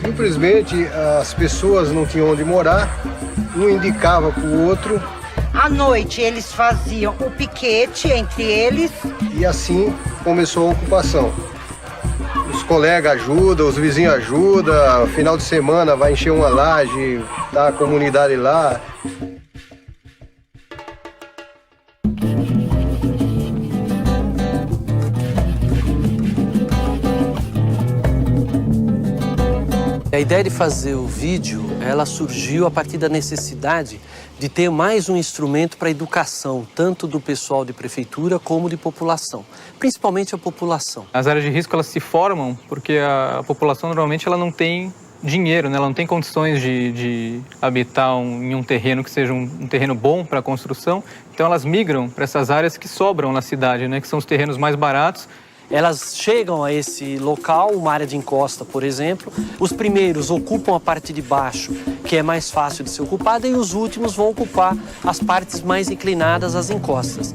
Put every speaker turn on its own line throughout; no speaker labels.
Simplesmente as pessoas não tinham onde morar, um indicava para o outro.
À noite eles faziam o piquete entre eles.
E assim começou a ocupação. Os colegas ajudam, os vizinhos ajudam, final de semana vai encher uma laje, tá a comunidade lá.
A ideia de fazer o vídeo, ela surgiu a partir da necessidade de ter mais um instrumento para a educação, tanto do pessoal de prefeitura como de população, principalmente a população.
As áreas de risco, elas se formam porque a população normalmente ela não tem dinheiro, né? Ela não tem condições de habitar em um terreno que seja um terreno bom para a construção, então elas migram para essas áreas que sobram na cidade, né? Que são os terrenos mais baratos.
Elas chegam a esse local, uma área de encosta, por exemplo. Os primeiros ocupam a parte de baixo, que é mais fácil de ser ocupada, e os últimos vão ocupar as partes mais inclinadas, as encostas.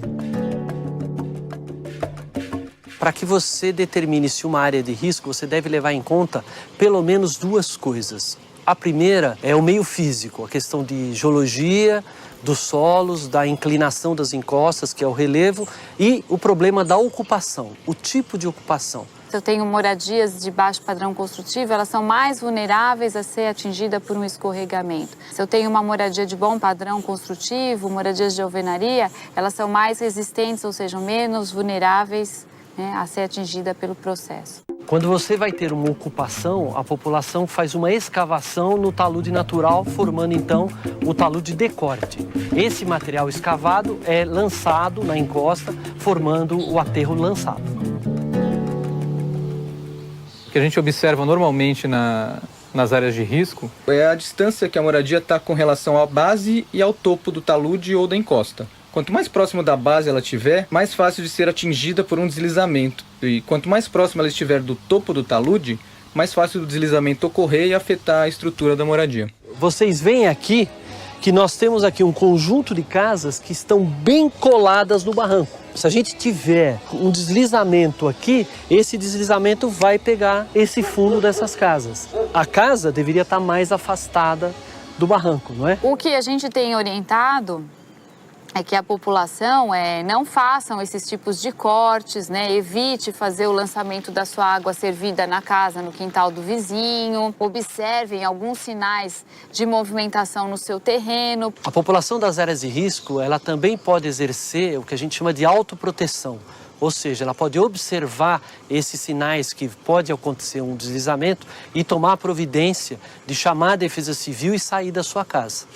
Para que você determine se uma área é de risco, você deve levar em conta pelo menos duas coisas. A primeira é o meio físico, a questão de geologia, dos solos, da inclinação das encostas, que é o relevo, e o problema da ocupação, o tipo de ocupação.
Se eu tenho moradias de baixo padrão construtivo, elas são mais vulneráveis a ser atingidas por um escorregamento. Se eu tenho uma moradia de bom padrão construtivo, moradias de alvenaria, elas são mais resistentes, ou seja, menos vulneráveis, né, a ser atingida pelo processo.
Quando você vai ter uma ocupação, a população faz uma escavação no talude natural, formando então o talude de corte. Esse material escavado é lançado na encosta, formando o aterro lançado.
O que a gente observa normalmente nas áreas de risco é a distância que a moradia está com relação à base e ao topo do talude ou da encosta. Quanto mais próximo da base ela estiver, mais fácil de ser atingida por um deslizamento. E quanto mais próximo ela estiver do topo do talude, mais fácil do deslizamento ocorrer e afetar a estrutura da moradia.
Vocês veem aqui que nós temos aqui um conjunto de casas que estão bem coladas no barranco. Se a gente tiver um deslizamento aqui, esse deslizamento vai pegar esse fundo dessas casas. A casa deveria estar mais afastada do barranco, não é?
O que a gente tem orientado é que a população não façam esses tipos de cortes, né? Evite fazer o lançamento da sua água servida na casa, no quintal do vizinho. Observem alguns sinais de movimentação no seu terreno.
A população das áreas de risco, ela também pode exercer o que a gente chama de autoproteção. Ou seja, ela pode observar esses sinais que pode acontecer um deslizamento e tomar a providência de chamar a Defesa Civil e sair da sua casa.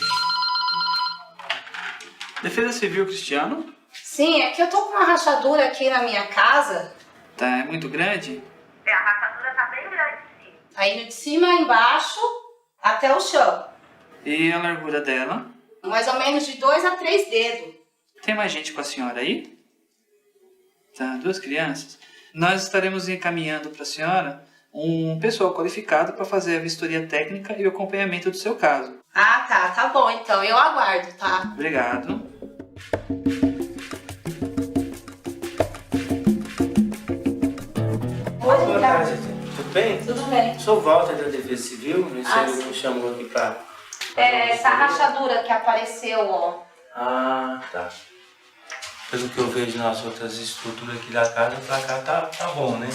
Defesa Civil, Cristiano?
Sim, é que eu tô com uma rachadura aqui na minha casa.
Tá, é muito grande?
A rachadura tá bem grande, sim. Tá indo de cima a embaixo até o chão.
E a largura dela?
Mais ou menos de 2 a 3 dedos.
Tem mais gente com a senhora aí? Tá, 2 crianças. Nós estaremos encaminhando para a senhora um pessoal qualificado para fazer a vistoria técnica e o acompanhamento do seu caso.
Ah, tá bom, então eu aguardo, tá?
Obrigado.
Boa tarde.
Tudo bem?
Tudo bem.
Sou o Walter da Defesa Civil, você me chamou aqui pra...
Essa rachadura que apareceu, ó.
Ah, tá. Pelo que eu vejo nas outras estruturas aqui da casa, pra cá tá bom, né?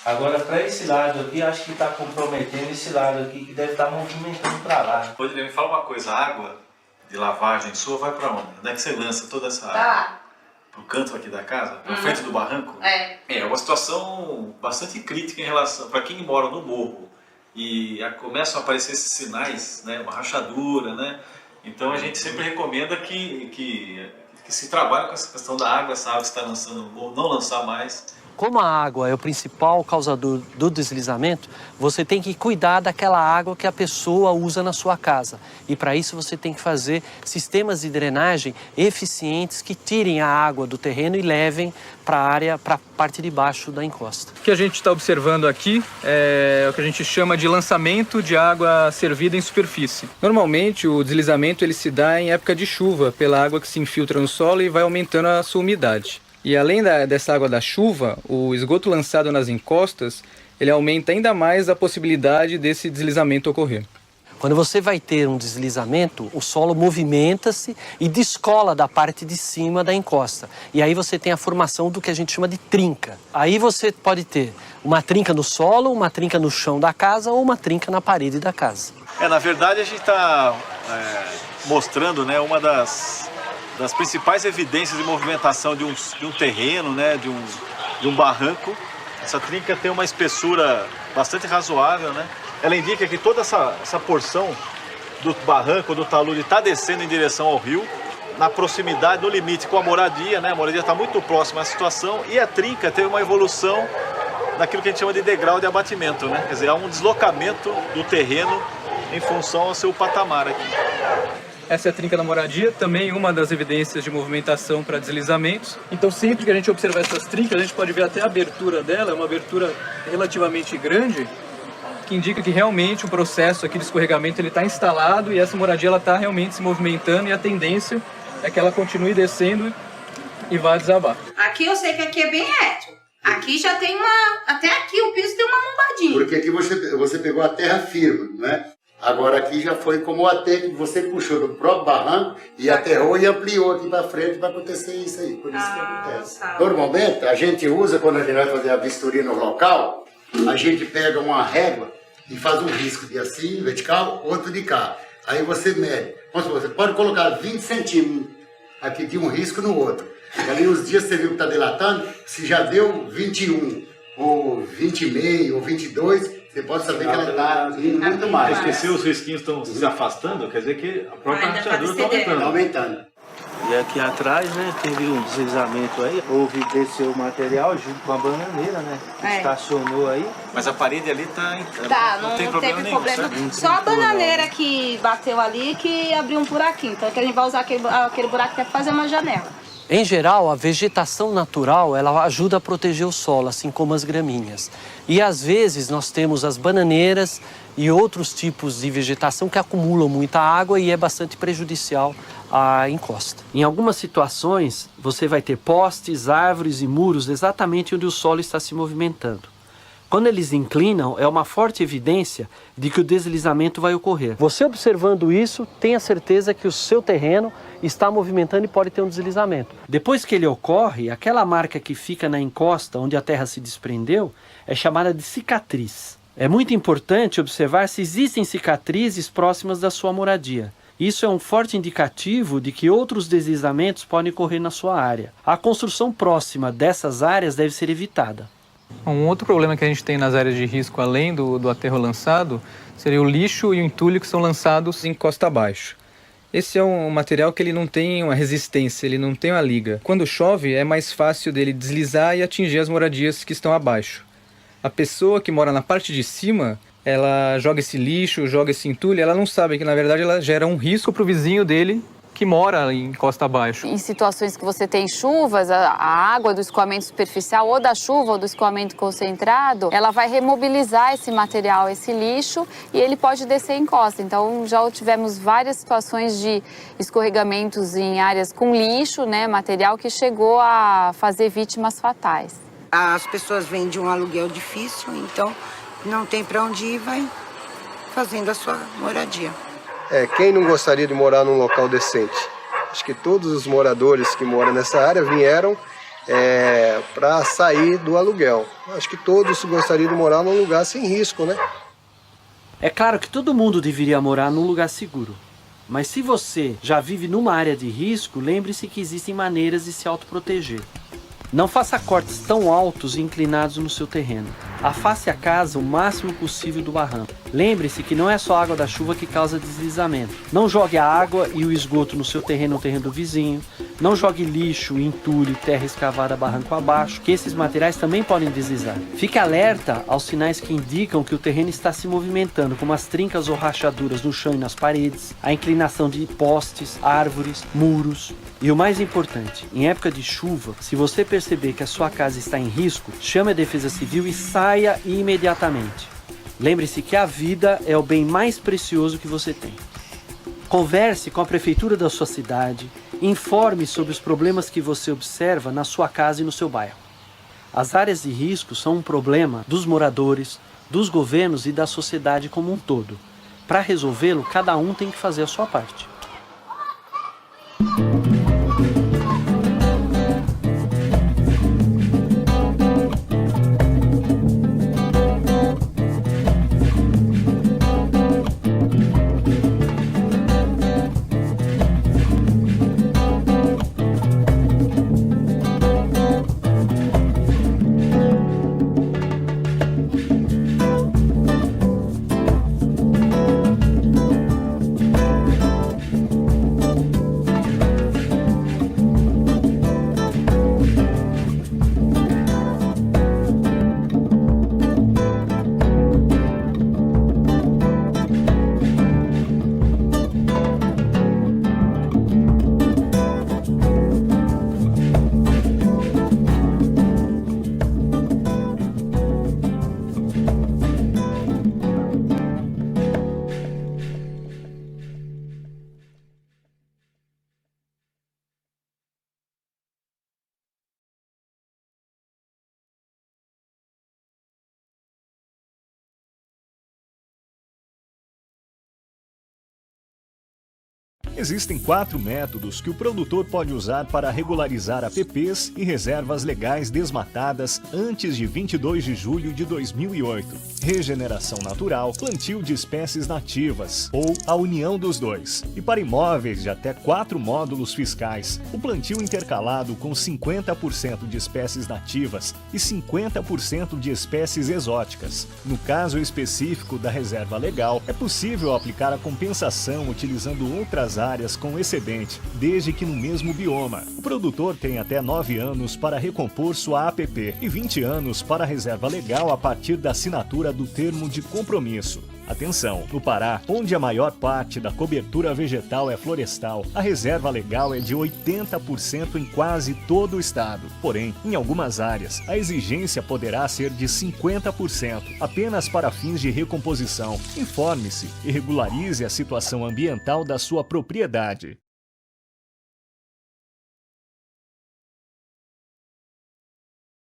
Agora, para esse lado aqui, acho que está comprometendo esse lado aqui, que deve estar movimentando para lá.
Rodrigo, me fala uma coisa, a água de lavagem sua vai para onde? Onde é que você lança toda essa água?
Tá.
Pro canto aqui da casa? Pra frente do barranco?
É
uma situação bastante crítica em relação, para quem mora no morro. E começam a aparecer esses sinais, né? Uma rachadura, né? Então a gente sempre recomenda que se trabalhe com essa questão da água, essa água está lançando, ou não lançar mais,
Como a água é o principal causador do deslizamento, você tem que cuidar daquela água que a pessoa usa na sua casa. E para isso você tem que fazer sistemas de drenagem eficientes que tirem a água do terreno e levem para a área, para a parte de baixo da encosta.
O que a gente está observando aqui é o que a gente chama de lançamento de água servida em superfície. Normalmente o deslizamento ele se dá em época de chuva, pela água que se infiltra no solo e vai aumentando a sua umidade. E além dessa água da chuva, o esgoto lançado nas encostas, ele aumenta ainda mais a possibilidade desse deslizamento ocorrer.
Quando você vai ter um deslizamento, o solo movimenta-se e descola da parte de cima da encosta. E aí você tem a formação do que a gente chama de trinca. Aí você pode ter uma trinca no solo, uma trinca no chão da casa ou uma trinca na parede da casa.
Na verdade a gente está mostrando, né, uma das principais evidências de movimentação de um terreno, né, de um barranco. Essa trinca tem uma espessura bastante razoável, né? Ela indica que toda essa porção do barranco, do talude, está descendo em direção ao rio, na proximidade, no limite com a moradia, né? A moradia está muito próxima à situação e a trinca teve uma evolução naquilo que a gente chama de degrau de abatimento, né? Quer dizer, há um deslocamento do terreno em função ao seu patamar aqui.
Essa é a trinca da moradia, também uma das evidências de movimentação para deslizamentos. Então sempre que a gente observar essas trincas, a gente pode ver até a abertura dela, é uma abertura relativamente grande, que indica que realmente o processo aqui de escorregamento está instalado e essa moradia está realmente se movimentando e a tendência é que ela continue descendo e vá desabar.
Aqui eu sei que aqui é bem reto. Aqui já tem até aqui o piso tem uma lombadinha.
Porque aqui você pegou a terra firme, né? Agora aqui já foi como até que você puxou do próprio barranco e aterrou e ampliou aqui para frente para acontecer isso aí. Por isso que acontece.
Tá.
Normalmente a gente usa, quando a gente vai fazer a vistoria no local, a gente pega uma régua e faz um risco de assim, vertical, outro de cá. Aí você mede. Vamos supor, você pode colocar 20 centímetros aqui de um risco no outro. E ali os dias você viu que está dilatando, se já deu 21, ou 20,5, ou 22, você pode saber que ela está indo muito mais.
Porque se os risquinhos estão se afastando, quer dizer que a própria rachadura está aumentando.
E aqui atrás, né, teve um deslizamento aí, desceu o material junto com a bananeira, né? Estacionou aí.
Mas a parede ali
não
tem problema
teve
nenhum,
problema.
certo?
Só a bananeira que bateu ali que abriu um buraquinho. Então que a gente vai usar aquele buraco até fazer uma janela.
Em geral, a vegetação natural ela ajuda a proteger o solo, assim como as gramíneas. E às vezes nós temos as bananeiras e outros tipos de vegetação que acumulam muita água e é bastante prejudicial à encosta. Em algumas situações, você vai ter postes, árvores e muros exatamente onde o solo está se movimentando. Quando eles inclinam, é uma forte evidência de que o deslizamento vai ocorrer. Você observando isso, tenha certeza que o seu terreno está movimentando e pode ter um deslizamento. Depois que ele ocorre, aquela marca que fica na encosta, onde a terra se desprendeu, é chamada de cicatriz. É muito importante observar se existem cicatrizes próximas da sua moradia. Isso é um forte indicativo de que outros deslizamentos podem ocorrer na sua área. A construção próxima dessas áreas deve ser evitada.
Um outro problema que a gente tem nas áreas de risco, além do aterro lançado, seria o lixo e o entulho que são lançados em costa abaixo. Esse é um material que ele não tem uma resistência, ele não tem uma liga. Quando chove, é mais fácil dele deslizar e atingir as moradias que estão abaixo. A pessoa que mora na parte de cima, ela joga esse lixo, joga esse entulho, ela não sabe que, na verdade, ela gera um risco para o vizinho dele que mora em costa abaixo.
Em situações que você tem chuvas, a água do escoamento superficial, ou da chuva ou do escoamento concentrado, ela vai remobilizar esse material, esse lixo, e ele pode descer em costa. Então, já tivemos várias situações de escorregamentos em áreas com lixo, né, material que chegou a fazer vítimas fatais.
As pessoas vêm de um aluguel difícil, então não tem para onde ir, vai fazendo a sua moradia.
Quem não gostaria de morar num local decente? Acho que todos os moradores que moram nessa área vieram para sair do aluguel. Acho que todos gostariam de morar num lugar sem risco, né?
É claro que todo mundo deveria morar num lugar seguro. Mas se você já vive numa área de risco, lembre-se que existem maneiras de se autoproteger. Não faça cortes tão altos e inclinados no seu terreno. Afaste a casa o máximo possível do barranco. Lembre-se que não é só a água da chuva que causa deslizamento. Não jogue a água e o esgoto no seu terreno ou no terreno do vizinho. Não jogue lixo, entulho, terra escavada barranco abaixo, que esses materiais também podem deslizar. Fique alerta aos sinais que indicam que o terreno está se movimentando, como as trincas ou rachaduras no chão e nas paredes, a inclinação de postes, árvores, muros. E o mais importante, em época de chuva, se você perceber que a sua casa está em risco, chame a Defesa Civil e saia imediatamente. Lembre-se que a vida é o bem mais precioso que você tem. Converse com a prefeitura da sua cidade, informe sobre os problemas que você observa na sua casa e no seu bairro. As áreas de risco são um problema dos moradores, dos governos e da sociedade como um todo. Para resolvê-lo, cada um tem que fazer a sua parte.
Existem 4 métodos que o produtor pode usar para regularizar APPs e reservas legais desmatadas antes de 22 de julho de 2008. Regeneração natural, plantio de espécies nativas, ou a união dos dois. E para imóveis de até 4 módulos fiscais, o plantio intercalado com 50% de espécies nativas e 50% de espécies exóticas. No caso específico da reserva legal, é possível aplicar a compensação utilizando outras áreas com excedente, desde que no mesmo bioma. O produtor tem até 9 anos para recompor sua APP e 20 anos para a reserva legal a partir da assinatura do termo de compromisso. Atenção, no Pará, onde a maior parte da cobertura vegetal é florestal, a reserva legal é de 80% em quase todo o estado. Porém, em algumas áreas, a exigência poderá ser de 50%, apenas para fins de recomposição. Informe-se e regularize a situação ambiental da sua propriedade.